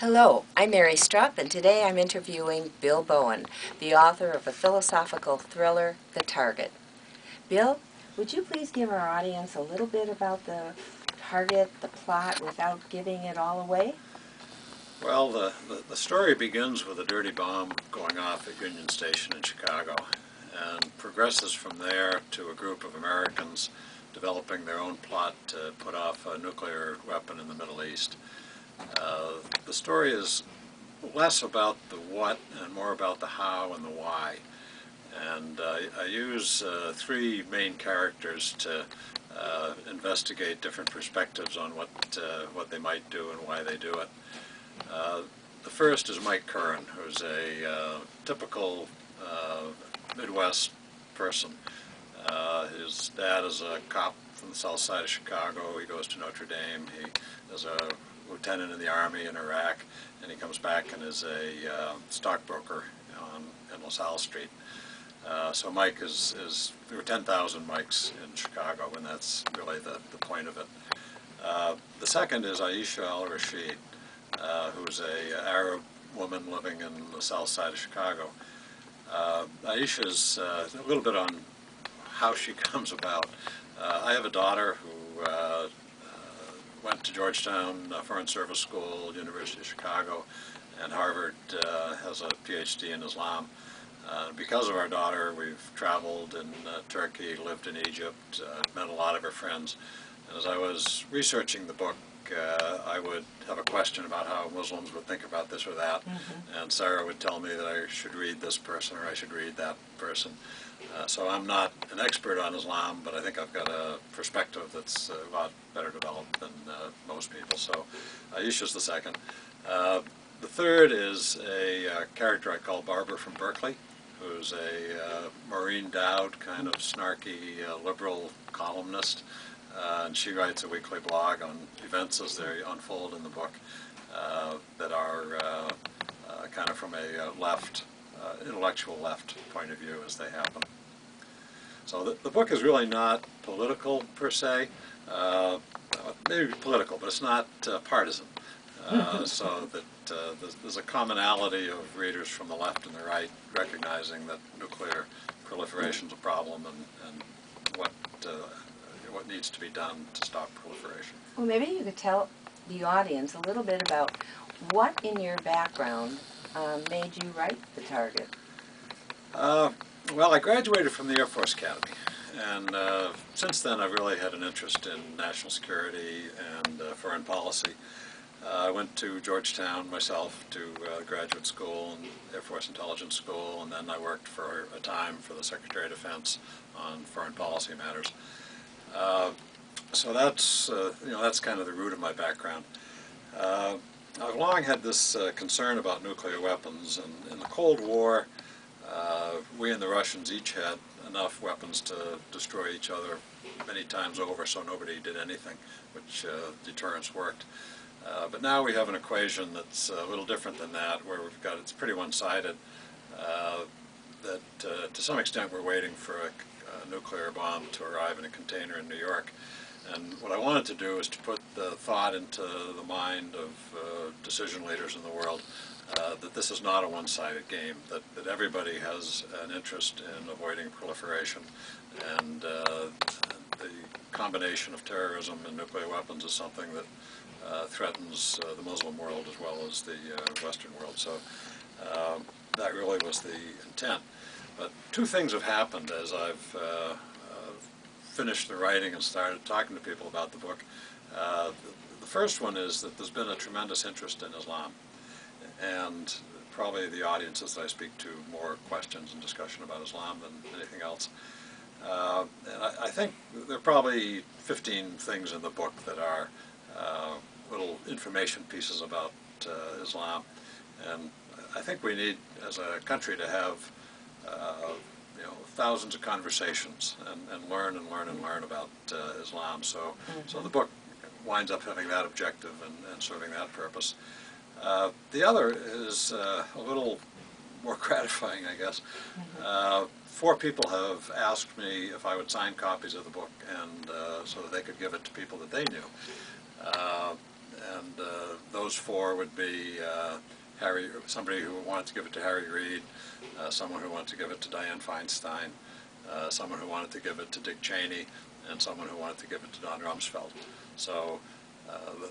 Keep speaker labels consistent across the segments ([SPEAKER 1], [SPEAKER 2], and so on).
[SPEAKER 1] Hello, I'm Mary Strupp, and today I'm interviewing Bill Bowen, the author of the philosophical thriller, The Target. Bill, would you please give our audience a little bit about the Target, the plot, without giving it all away?
[SPEAKER 2] Well, the story begins with a dirty bomb going off at Union Station in Chicago and progresses from there to a group of Americans developing their own plot to put off a nuclear weapon in the Middle East. The story is less about the what and more about the how and the why. And I use three main characters to investigate different perspectives on what they might do and why they do it. The first is Mike Curran, who's a typical Midwest person. His dad is a cop from the south side of Chicago. He goes to Notre Dame. He is a lieutenant in the Army in Iraq, and he comes back and is a stockbroker in LaSalle Street. So Mike there were 10,000 Mikes in Chicago, and that's really the point of it. The second is Aisha al-Rashid, who's an Arab woman living in the south side of Chicago. Aisha's a little bit on how she comes about. I have a daughter who went to Georgetown Foreign Service School, University of Chicago, and Harvard, has a PhD in Islam. Because of our daughter, we've traveled in Turkey, lived in Egypt, met a lot of her friends. And as I was researching the book, I would have a question about how Muslims would think about this or that, and Sarah would tell me that I should read this person or I should read that person. So I'm not an expert on Islam, but I think I've got a perspective that's a lot better developed than most people. So Aisha's the second. The third is a character I call Barbara from Berkeley, who's a Maureen Dowd kind of snarky liberal columnist. And she writes a weekly blog on events as they unfold in the book that are kind of from a intellectual left point of view as they happen. So the book is really not political per se, maybe political, but it's not partisan. So that there's a commonality of readers from the left and the right recognizing that nuclear proliferation is a problem and what needs to be done to stop proliferation.
[SPEAKER 1] Well, maybe you could tell the audience a little bit about what in your background made you write The Target.
[SPEAKER 2] Well, I graduated from the Air Force Academy, and since then I've really had an interest in national security and foreign policy. I went to Georgetown myself to graduate school and Air Force Intelligence School, and then I worked for a time for the Secretary of Defense on foreign policy matters. So that's kind of the root of my background. I've long had this concern about nuclear weapons, and in the Cold War, we and the Russians each had enough weapons to destroy each other many times over, so nobody did anything, which deterrence worked. But now we have an equation that's a little different than that, where it's pretty one-sided, that to some extent we're waiting for a nuclear bomb to arrive in a container in New York. And what I wanted to do is to put the thought into the mind of decision leaders in the world that this is not a one-sided game, that everybody has an interest in avoiding proliferation, and the combination of terrorism and nuclear weapons is something that threatens the Muslim world as well as the Western world. So that really was the intent. But two things have happened as I've finished the writing and started talking to people about the book. The first one is that there's been a tremendous interest in Islam, and probably the audiences that I speak to more questions and discussion about Islam than anything else. And I think there are probably 15 things in the book that are little information pieces about Islam, and I think we need, as a country, to have thousands of conversations and learn about Islam. So the book winds up having that objective and serving that purpose. The other is a little more gratifying, I guess. 4 people have asked me if I would sign copies of the book, and so that they could give it to people that they knew. and those four would be somebody who wanted to give it to Harry Reid, someone who wanted to give it to Dianne Feinstein, someone who wanted to give it to Dick Cheney, and someone who wanted to give it to Don Rumsfeld. So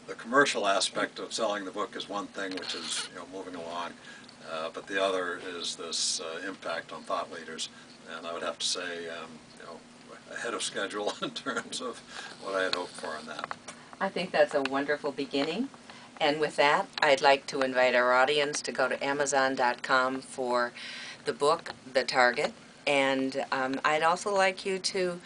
[SPEAKER 2] the commercial aspect of selling the book is one thing, which is moving along, but the other is this impact on thought leaders, and I would have to say ahead of schedule in terms of what I had hoped for on that.
[SPEAKER 1] I think that's a wonderful beginning. And with that, I'd like to invite our audience to go to Amazon.com for the book, The Target. And I'd also like you to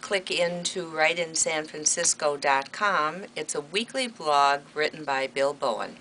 [SPEAKER 1] click into writeinsanfrancisco.com. It's a weekly blog written by Bill Bowen.